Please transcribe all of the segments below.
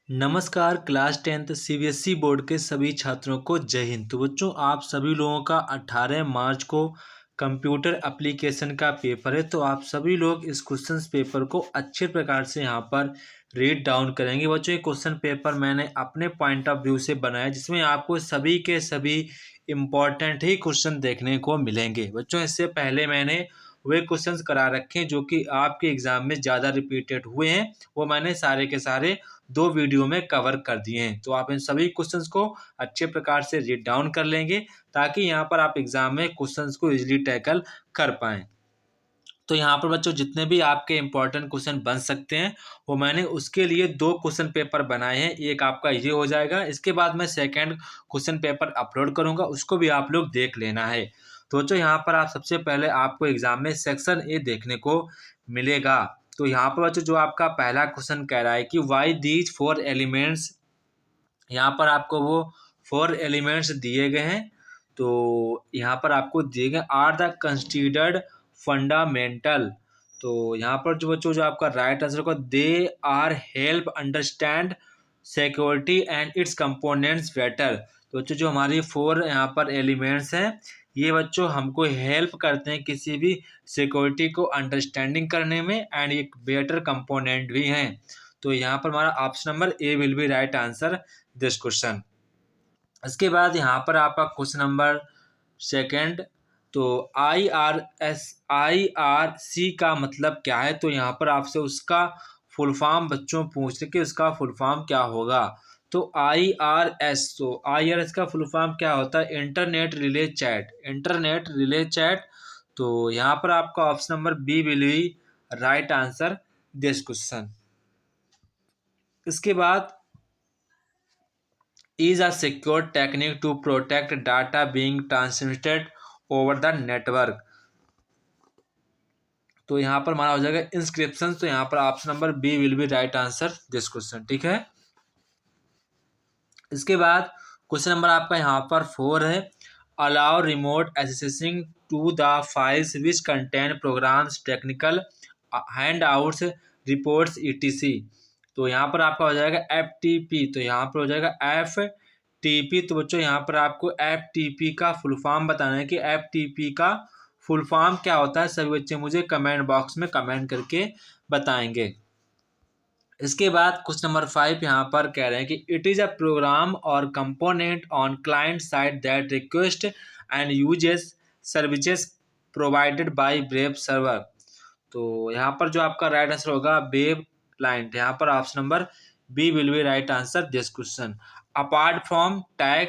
नमस्कार class 10th CBSE board के सभी छात्रों को जय हिंद। तो बच्चों आप सभी लोगों का 18 मार्च को कंप्यूटर एप्लीकेशन का पेपर है। तो आप सभी लोग इस क्वेश्चन पेपर को अच्छे प्रकार से यहाँ पर रीड डाउन करेंगे। बच्चों ये क्वेश्चन पेपर मैंने अपने पॉइंट ऑफ व्यू से बनाया जिसमें आपको सभी के सभी इम्पॉर्टेंट ही क्वेश्चन देखने को मिलेंगे। बच्चों इससे पहले मैंने वे क्वेश्चंस करा रखे हैं जो कि आपके एग्जाम में ज़्यादा रिपीटेड हुए हैं, वो मैंने सारे के सारे 2 वीडियो में कवर कर दिए हैं। तो आप इन सभी क्वेश्चंस को अच्छे प्रकार से रीड डाउन कर लेंगे ताकि यहाँ पर आप एग्जाम में क्वेश्चंस को इजीली टैकल कर पाएँ। तो यहाँ पर बच्चों जितने भी आपके इम्पोर्टेंट क्वेश्चन बन सकते हैं वो मैंने उसके लिए 2 क्वेश्चन पेपर बनाए हैं। एक आपका ये हो जाएगा, इसके बाद मैं सेकंड क्वेश्चन पेपर अपलोड करूँगा, उसको भी आप लोग देख लेना है। तो बच्चों यहाँ पर आप सबसे पहले आपको एग्जाम में सेक्शन ए देखने को मिलेगा। तो यहाँ पर बच्चों जो आपका पहला क्वेश्चन कह रहा है कि वाई दीज 4 एलिमेंट्स, यहाँ पर आपको वो 4 एलिमेंट्स दिए गए हैं। तो यहाँ पर आपको दिए गए आर द कंसिडर्ड फंडामेंटल। तो यहाँ पर जो बच्चों जो आपका राइट आंसर होगा they are help understand security and its components better. तो बच्चों जो हमारी 4 यहाँ पर एलिमेंट्स हैं ये बच्चों हमको हेल्प करते हैं किसी भी सिक्योरिटी को अंडरस्टैंडिंग करने में, एंड एक बेटर कंपोनेंट भी हैं। तो यहाँ पर हमारा option number A will be right answer this question. इसके बाद यहाँ पर आपका क्वेश्चन नंबर सेकंड, तो IRC का मतलब क्या है। तो यहाँ पर आपसे उसका फुल फॉर्म बच्चों पूछ रहे कि उसका फुल फॉर्म क्या होगा। तो IRS का फुल फॉर्म क्या होता है, internet relay chat, internet relay chat. तो यहाँ पर आपका option number B will be right answer this question. इसके बाद is a secure technique to protect data being transmitted over the network। तो यहाँ पर हमारा हो जाएगा इंस्क्रिप्शन। तो यहाँ पर option number B will be right answer this question, ठीक है। इसके बाद क्वेश्चन नंबर आपका यहाँ पर 4 है, allow remote accessing to the files which contain programs technical handouts reports ETC। तो यहाँ पर आपका हो जाएगा FTP। तो यहाँ पर हो जाएगा FTP। तो बच्चों यहाँ पर आपको FTP का फुल फॉर्म बताना है कि FTP का फुल फॉर्म क्या होता है। सभी बच्चे मुझे कमेंट बॉक्स में कमेंट करके बताएंगे। इसके बाद क्वेश्चन नंबर 5 यहाँ पर कह रहे हैं कि it is a program or component on client side that request and uses services provided by web server. तो यहाँ पर जो आपका राइट आंसर होगा वेब क्लाइंट। यहाँ पर option number B will be right answer this question. Apart from tag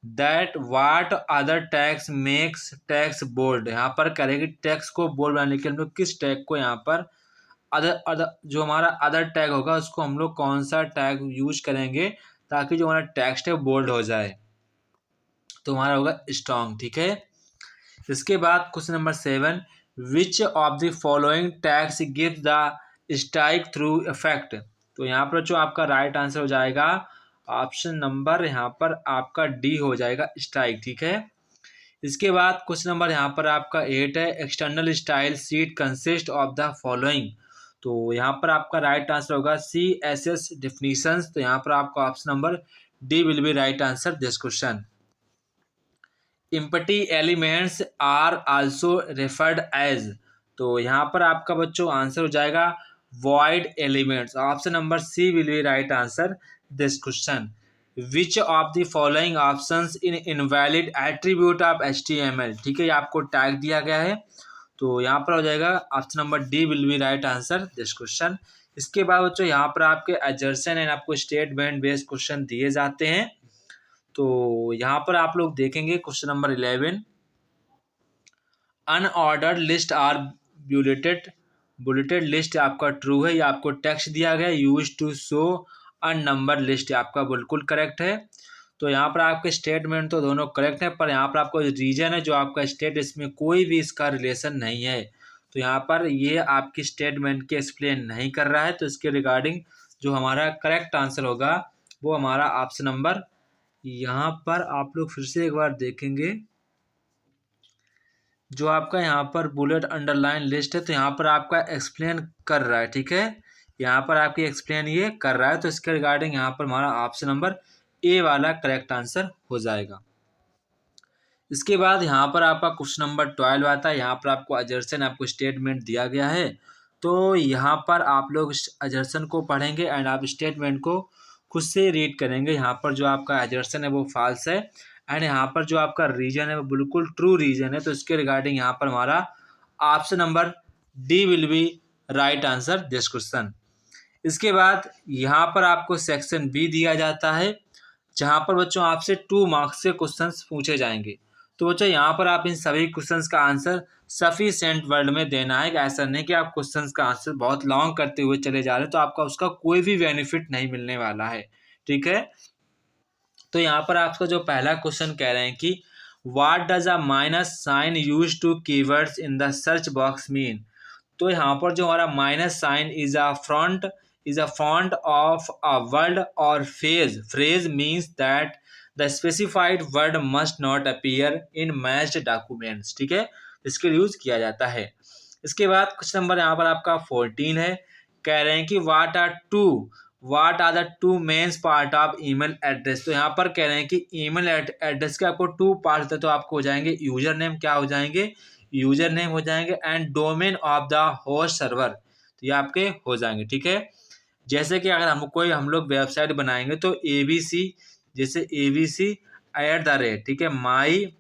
that what other tags makes tags bold. यहाँ पर करेंगे टैग्स को बोल्ड बनाने के लिए हम लोग किस टैग को यहाँ पर अदर अदर जो हमारा अदर टैग होगा उसको हम लोग कौन सा टैग यूज करेंगे ताकि जो हमारा टेक्स्ट है बोल्ड हो जाए। तो हमारा होगा स्ट्रॉन्ग, ठीक है। इसके बाद question number 7, which of the following tags give the strike through effect. तो यहाँ पर जो आपका राइट आंसर हो जाएगा ऑप्शन नंबर यहाँ पर आपका डी हो जाएगा स्ट्राइक, ठीक है। इसके बाद क्वेश्चन नंबर यहाँ पर आपका 8 है, external style sheet consist of the following. तो यहाँ पर आपका राइट आंसर होगा CSS डिफिनीशंस। तो यहाँ पर आपका option number D will be right answer this question. Empty elements are also referred as. तो यहाँ पर आपका बच्चों आंसर हो जाएगा void elements. Option number C will be right answer this question. Which of the following options in invalid attribute of HTML, ठीक है, ये आपको टैग दिया गया है। तो यहाँ पर हो जाएगा option number D will be right answer this question. इसके बाद बच्चों यहाँ पर आपके एजर्सन एंड आपको स्टेटमेंट बेस्ड क्वेश्चन दिए जाते हैं। तो यहाँ पर आप लोग देखेंगे question number 11, unordered list are bulleted. Bulleted list आपका ट्रू है, या आपको टेक्स्ट दिया गया use to show unnumbered list, आपका बिल्कुल करेक्ट है। तो यहाँ पर आपके स्टेटमेंट तो दोनों करेक्ट है, पर यहाँ पर आपको रीजन है जो आपका स्टेट इसमें कोई भी इसका रिलेशन नहीं है। तो यहाँ पर ये आपकी स्टेटमेंट के एक्सप्लेन नहीं कर रहा है। तो इसके रिगार्डिंग जो हमारा करेक्ट आंसर होगा वो हमारा ऑप्शन नंबर, यहाँ पर आप लोग फिर से एक बार देखेंगे जो आपका यहाँ पर बुलेट अंडरलाइन लिस्ट है, तो यहाँ पर आपका एक्सप्लेन कर रहा है, ठीक है। यहाँ पर आपकी एक्सप्लेन ये कर रहा है, तो इसके रिगार्डिंग यहाँ पर हमारा ऑप्शन नंबर ए वाला करेक्ट आंसर हो जाएगा। इसके बाद यहाँ पर आपका क्वेश्चन नंबर 12 आता है। यहाँ पर आपको अजर्सन आपको स्टेटमेंट दिया गया है, तो यहाँ पर आप लोग अजर्सन को पढ़ेंगे एंड आप स्टेटमेंट को खुद से रीड करेंगे। यहाँ पर जो आपका अजर्सन है वो फॉल्स है एंड यहाँ पर जो आपका रीजन है वो बिल्कुल ट्रू रीजन है। तो इसके रिगार्डिंग यहाँ पर हमारा option number D will be right answer this question. इसके बाद यहाँ पर आपको सेक्शन बी दिया जाता है, जहाँ पर बच्चों आपसे 2 मार्क्स से क्वेश्चंस पूछे जाएंगे। तो बच्चों यहाँ पर आप इन सभी क्वेश्चंस का आंसर सफिशिएंट वर्ड में देना है। ऐसा नहीं कि आप क्वेश्चंस का आंसर बहुत लॉन्ग करते हुए चले जा रहे हैं, तो आपका उसका कोई भी बेनिफिट नहीं मिलने वाला है, ठीक है। तो यहाँ पर आपका जो पहला क्वेश्चन कह रहे हैं कि what does a minus sign use to keywords in the search box mean. तो यहाँ पर जो हमारा minus sign is a font of a word और phrase means that the specified word must not appear in matched documents, ठीक है, इसके use किया जाता है। इसके बाद क्वेश्चन नंबर यहाँ पर आपका 14 है। कह रहे हैं कि what are the two mains part of email address. तो यहाँ पर कह रहे हैं कि ईमेल एड्रेस के आपको 2 पार्ट होते हैं, तो आपको हो जाएंगे यूजर नेम, क्या हो जाएंगे, यूजर नेम हो जाएंगे and domain of the host server, तो ये आपके हो जाएंगे, ठीक है। जैसे कि अगर हम लोग वेबसाइट बनाएंगे तो ABC, जैसे ABC @ ठीक है, माई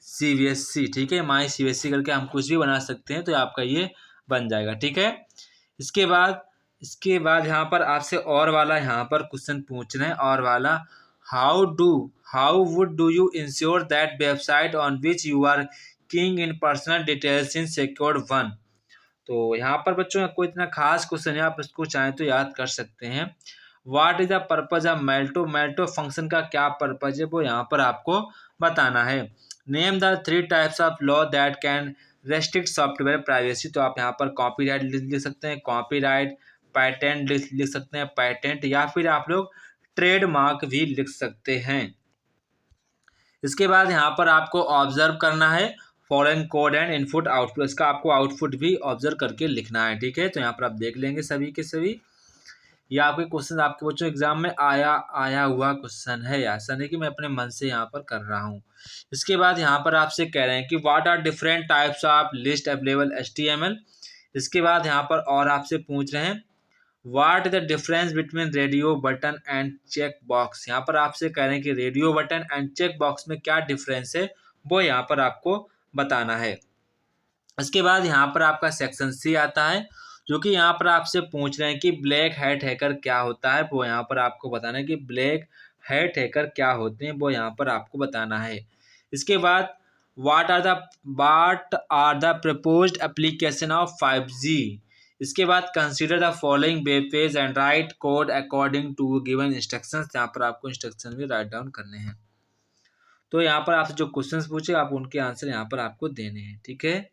CBSC, ठीक है, माई CBSC करके हम कुछ भी बना सकते हैं, तो आपका ये बन जाएगा, ठीक है। इसके बाद यहाँ पर आपसे और वाला यहाँ पर क्वेश्चन पूछ रहे हैं, और वाला how would do you ensure that website on which you are keying in personal details in secured one. तो यहाँ पर बच्चों कोई इतना खास क्वेश्चन है, आप इसको चाहें तो याद कर सकते हैं। What is the purpose of mailto function का क्या पर्पज है वो यहाँ पर आपको बताना है। Name the 3 types of law that can restrict software privacy. तो आप यहाँ पर कॉपीराइट लिख सकते हैं, कॉपीराइट, पैटेंट लिख सकते हैं, पैटेंट, या फिर आप लोग ट्रेडमार्क भी लिख सकते हैं। इसके बाद यहाँ पर आपको ऑब्जर्व करना है foreign code and input output, इसका आपको आउटपुट भी ऑब्जर्व करके लिखना है, ठीक है। तो यहाँ पर आप देख लेंगे सभी के सभी, ये आपके क्वेश्चन आपके बच्चों एग्जाम में आया हुआ क्वेश्चन है, ऐसा नहीं कि मैं अपने मन से यहाँ पर कर रहा हूँ। इसके बाद यहाँ पर आपसे कह रहे हैं कि what are different types of list available HTML। इसके बाद यहाँ पर और आपसे पूछ रहे हैं what is the difference between radio button and check box. यहाँ पर आपसे कह रहे हैं कि radio button and check box में क्या डिफरेंस है वो यहाँ पर आपको बताना है। इसके बाद यहाँ पर आपका सेक्शन C आता है, जो कि यहाँ पर आपसे पूछ रहे हैं कि ब्लैक हैट हैकर क्या होता है, वो यहाँ पर आपको बताना है कि ब्लैक हैट हैकर क्या होते हैं, वो यहाँ पर आपको बताना है। इसके बाद what are the proposed application of 5G। इसके बाद consider the following web page and write code according to given instructions. यहाँ पर आपको इंस्ट्रक्शन भी राइट डाउन करने हैं। तो यहाँ पर आपसे जो क्वेश्चंस पूछे आप उनके आंसर यहाँ पर आपको देने हैं, ठीक है।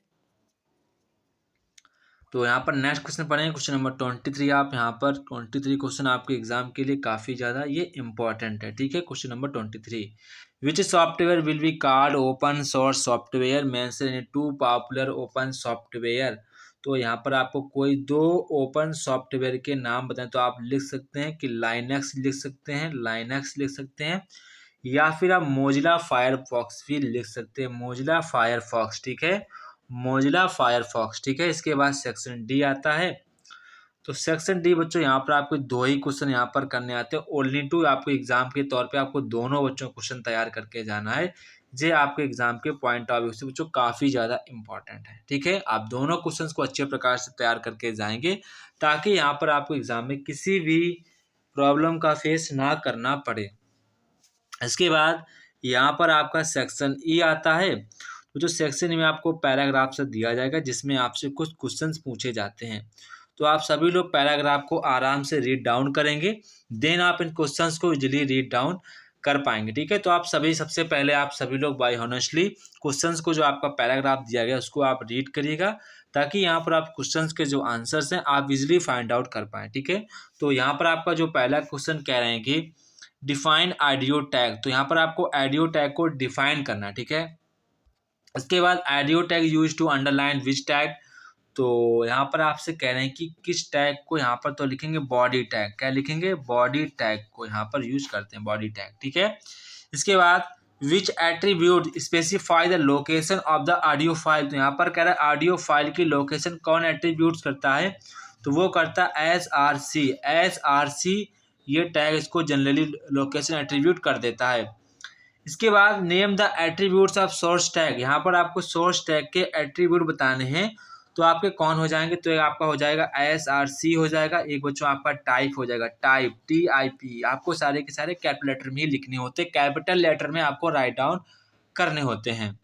तो यहाँ पर नेक्स्ट क्वेश्चन पढ़ेंगे, क्वेश्चन नंबर 23। आप यहाँ पर 23 क्वेश्चन आपके एग्जाम के लिए काफ़ी ज़्यादा ये इंपॉर्टेंट है, ठीक है। Question number 23, which software will be called open source software mention in 2 popular open software. तो यहाँ पर आपको कोई 2 ओपन सॉफ्टवेयर के नाम बताएं, तो आप लिख सकते हैं कि लाइनक्स लिख सकते हैं, या फिर आप मोजिला फायरफॉक्स भी लिख सकते हैं, मोजिला फायरफॉक्स, ठीक है, मोजिला फायरफॉक्स, ठीक है। इसके बाद सेक्शन डी आता है। तो सेक्शन डी बच्चों यहाँ पर आपको 2 ही क्वेश्चन यहाँ पर करने आते हैं, ओनली 2। आपको एग्जाम के तौर पे आपको दोनों बच्चों क्वेश्चन तैयार करके जाना है, जे आपके एग्जाम के पॉइंट ऑफ व्यू से बच्चों काफ़ी ज़्यादा इंपॉर्टेंट है, ठीक है। आप दोनों क्वेश्चन को अच्छे प्रकार से तैयार करके जाएंगे, ताकि यहाँ पर आपको एग्जाम में किसी भी प्रॉब्लम का फेस ना करना पड़े। इसके बाद यहाँ पर आपका सेक्शन ई आता है। तो जो सेक्शन में आपको पैराग्राफ से दिया जाएगा, जिसमें आपसे कुछ क्वेश्चंस पूछे जाते हैं, तो आप सभी लोग पैराग्राफ को आराम से रीड डाउन करेंगे, देन आप इन क्वेश्चंस को इजीली रीड डाउन कर पाएंगे, ठीक है। तो आप सबसे पहले आप सभी लोग बाय हॉनेस्टली क्वेश्चंस को जो आपका पैराग्राफ दिया गया उसको आप रीड करिएगा, ताकि यहाँ पर आप क्वेश्चंस के जो आंसर्स हैं आप इजीली फाइंड आउट कर पाएँ, ठीक है। तो यहाँ पर आपका जो पहला क्वेश्चन कह रहे हैं कि डिफाइन ऑडियो टैग। तो यहाँ पर आपको ऑडियो टैग को डिफाइन करना है, ठीक है। इसके बाद audio tag use to underline which tag. तो यहाँ पर आपसे कह रहे हैं कि किस टैग को यहाँ पर तो लिखेंगे बॉडी टैग। क्या लिखेंगे? बॉडी टैग को यहाँ पर यूज करते हैं, बॉडी टैग। ठीक है। इसके बाद which attribute specify the location of the audio file. तो यहाँ पर कह रहा है ऑडियो फाइल की लोकेशन कौन एट्रीब्यूट करता है? तो वो करता है SRC। SRC ये टैग इसको जनरली लोकेशन एट्रीब्यूट कर देता है। इसके बाद name the attributes of source tag. यहाँ पर आपको सोर्स टैग के एट्रीब्यूट बताने हैं, तो आपके कौन हो जाएंगे? तो एक आपका हो जाएगा SRC हो जाएगा, एक बच्चों आपका टाइप हो जाएगा, टाइप TIP। आपको सारे के सारे कैपिटल लेटर में ही लिखने होते हैं, कैपिटल लेटर में आपको राइट डाउन करने होते हैं।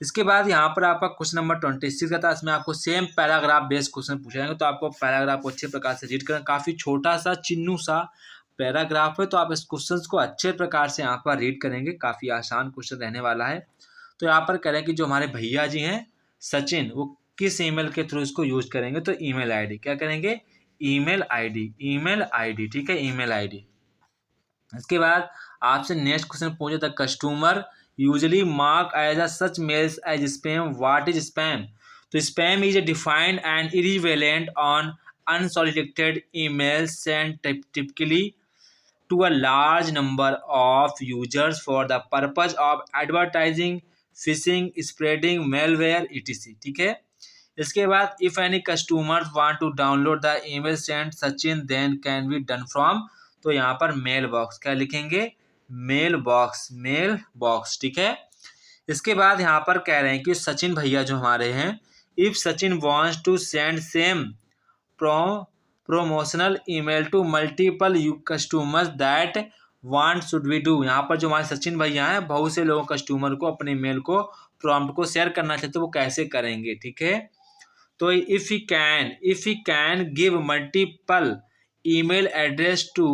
इसके बाद यहाँ पर आपका क्वेश्चन नंबर 26 का था, इसमें आपको सेम पैराग्राफ बेस्ड क्वेश्चन पूछे जाएंगे, तो आपको पैराग्राफ को अच्छे प्रकार से रीड करना। काफ़ी छोटा सा चिन्नू सा पैराग्राफ है, तो आप इस क्वेश्चन को अच्छे प्रकार से यहाँ पर रीड करेंगे। काफ़ी आसान क्वेश्चन रहने वाला है। तो यहाँ पर कह रहे हैं कि जो हमारे भैया जी हैं सचिन, वो किस ईमेल के थ्रू इसको यूज करेंगे? तो ईमेल आईडी। क्या करेंगे? Email ID, email ID. ठीक है, ईमेल आईडी। इसके बाद आपसे नेक्स्ट क्वेश्चन पूछे the customer usually mark as a such mails as spam. What is spam? तो spam is defined and irrelevant on unsolicited emails send typically to a large number of users for the purpose of advertising, phishing, spreading malware etc. ठीक है। इसके बाद if any customers want to download the email sent Sachin then can be done from। तो यहाँ पर mail box. क्या लिखेंगे? Mail box, mail box. ठीक है। इसके बाद यहाँ पर कह रहे हैं कि सचिन भैया जो हमारे हैं, if Sachin wants to send same promotional email to multiple customers that want should we do। यहाँ पर जो हमारे सचिन भैया हैं, बहुत से लोगों कस्टमर को अपने मेल को प्रॉम्प्ट को शेयर करना चाहते हैं, वो कैसे करेंगे? ठीक है। तो if he can give multiple email address to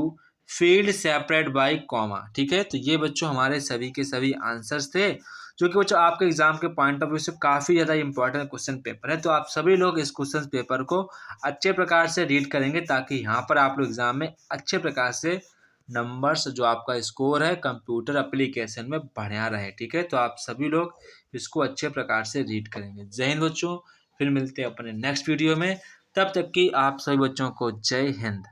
field separate by comma. ठीक है। तो ये बच्चों हमारे सभी के सभी आंसर्स थे, जो कि बच्चों आपके एग्जाम के पॉइंट ऑफ व्यू से काफ़ी ज़्यादा इंपॉर्टेंट क्वेश्चन पेपर है। तो आप सभी लोग इस क्वेश्चन पेपर को अच्छे प्रकार से रीड करेंगे, ताकि यहाँ पर आप लोग एग्जाम में अच्छे प्रकार से नंबर्स, जो आपका स्कोर है कंप्यूटर एप्लीकेशन में बढ़िया रहे। ठीक है। तो आप सभी लोग इसको अच्छे प्रकार से रीड करेंगे। जय हिंद बच्चों। फिर मिलते हैं अपने नेक्स्ट वीडियो में। तब तक कि आप सभी बच्चों को जय हिंद।